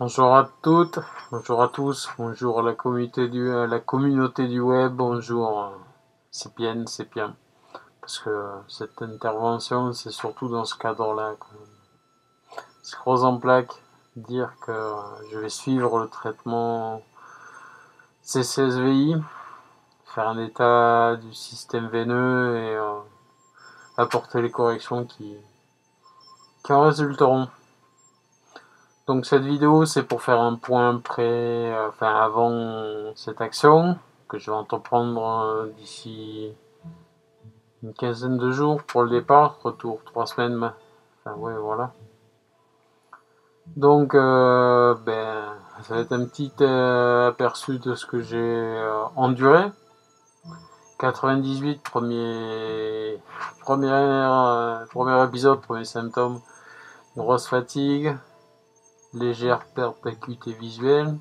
Bonjour à toutes, bonjour à tous, bonjour à la communauté du web, bonjour, c'est bien, parce que cette intervention, c'est surtout dans ce cadre-là. C'est gros en plaque, dire que je vais suivre le traitement CCSVI, faire un état du système veineux et apporter les corrections qui en résulteront. Donc cette vidéo, c'est pour faire un point avant cette action que je vais entreprendre d'ici une quinzaine de jours pour le départ, retour 3 semaines. Ouais, voilà. Donc, ça va être un petit aperçu de ce que j'ai enduré. 98, premier épisode, premier symptôme, grosse fatigue, légère perte d'acuité visuelle.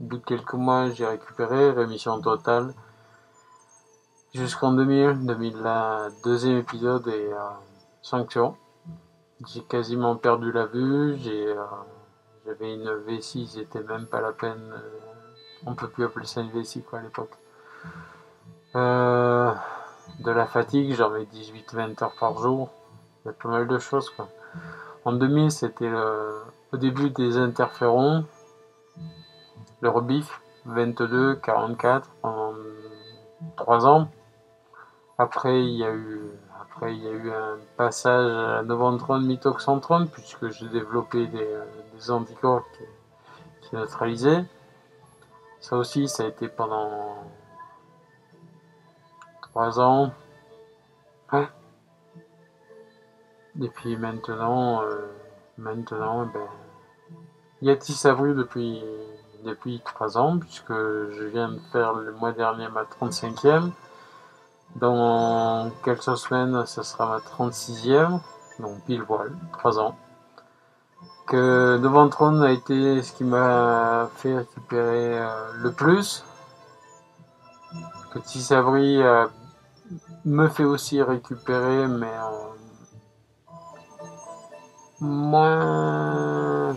Au bout de quelques mois, j'ai récupéré, rémission totale. Jusqu'en 2000, la deuxième épisode et sanction. J'ai quasiment perdu la vue. J'avais une vessie, c'était même pas la peine. On peut plus appeler ça une vessie quoi à l'époque. De la fatigue, j'en ai 18-20 heures par jour. Il y a pas mal de choses quoi. En 2000, c'était au début des interférons. Le rebif, 22, 44 pendant 3 ans. Après, il y a eu un passage à Noventrone, Mitoxantrone, puisque j'ai développé des anticorps qui neutralisaient. Ça aussi, ça a été pendant 3 ans. Ouais. Et puis maintenant, il y a Tissabru depuis 3 ans, puisque je viens de faire le mois dernier ma 35e. Dans quelques semaines, ça sera ma 36e, donc pile poil, 3 ans. Que Noventrone a été ce qui m'a fait récupérer le plus. Que Tissabri me fait aussi récupérer, mais moins,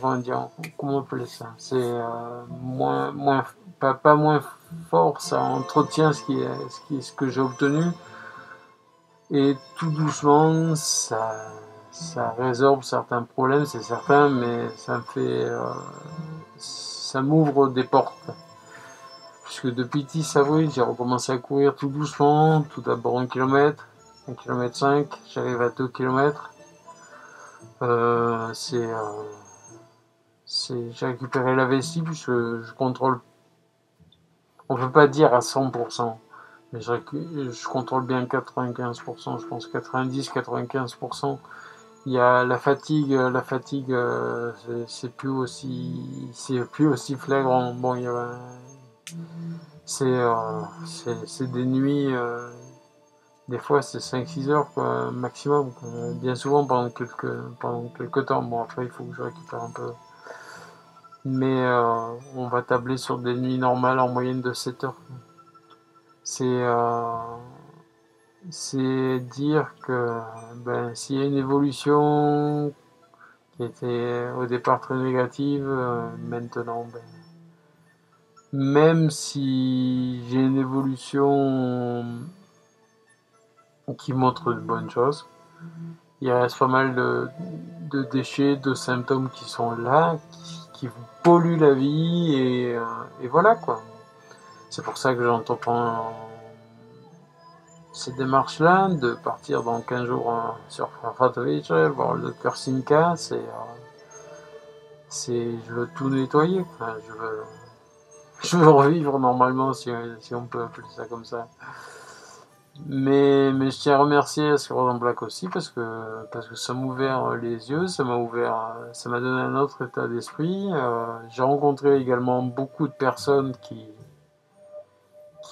comment appeler ça, c'est pas moins fort, ça entretient ce que j'ai obtenu, et tout doucement ça résorbe certains problèmes, c'est certain, mais ça m'ouvre des portes. Puisque depuis 10 avril, j'ai recommencé à courir tout doucement, tout d'abord 1 km, 1 km 5, j'arrive à 2 km. J'ai récupéré la vessie puisque je contrôle, on peut pas dire à 100%, mais je contrôle bien 95%, je pense 90-95%. Il y a la fatigue, c'est plus aussi flagrant. Bon, c'est des nuits, des fois c'est 5-6 heures quoi, maximum quoi. Bien souvent pendant quelques temps. Bon, après il faut que je récupère un peu, mais on va tabler sur des nuits normales en moyenne de 7 heures. C'est dire que s'il y a une évolution qui était au départ très négative, maintenant même si j'ai une évolution qui montre de bonnes choses, il reste pas mal de déchets, de symptômes qui sont là, qui vous polluent la vie, et voilà quoi. C'est pour ça que j'entreprends cette démarche-là, de partir dans 15 jours sur Katowice, voir le docteur Simka, je veux tout nettoyer, enfin, je veux revivre normalement, si on peut appeler ça comme ça. Mais je tiens à remercier Ascurant Black aussi parce que ça m'a ouvert les yeux, ça m'a donné un autre état d'esprit. J'ai rencontré également beaucoup de personnes qui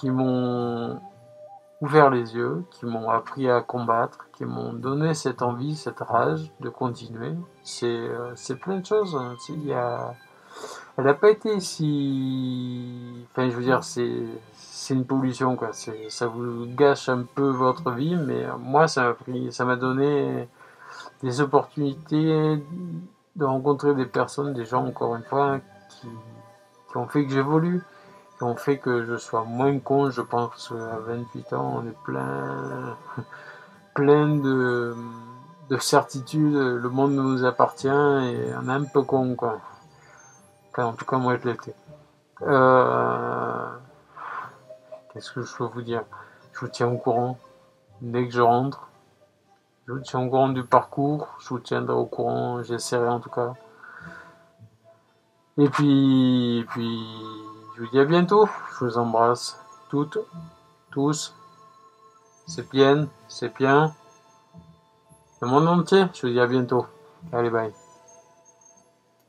m'ont ouvert les yeux, qui m'ont appris à combattre, qui m'ont donné cette envie, cette rage de continuer. C'est plein de choses. Elle n'a pas été si... Enfin, je veux dire, c'est une pollution, quoi. Ça vous gâche un peu votre vie, mais moi, ça m'a donné des opportunités de rencontrer des personnes, des gens, encore une fois, qui ont fait que j'évolue, qui ont fait que je sois moins con. Je pense qu'à 28 ans, on est plein de certitudes. Le monde nous appartient et on est un peu con, quoi. Enfin, en tout cas, moi, je l'étais. Qu'est-ce que je peux vous dire? Je vous tiens au courant dès que je rentre. Je vous tiens au courant du parcours. Je vous tiendrai au courant, j'essaierai en tout cas. Et puis, je vous dis à bientôt. Je vous embrasse toutes, tous. C'est bien. Le monde entier. Je vous dis à bientôt. Allez, bye.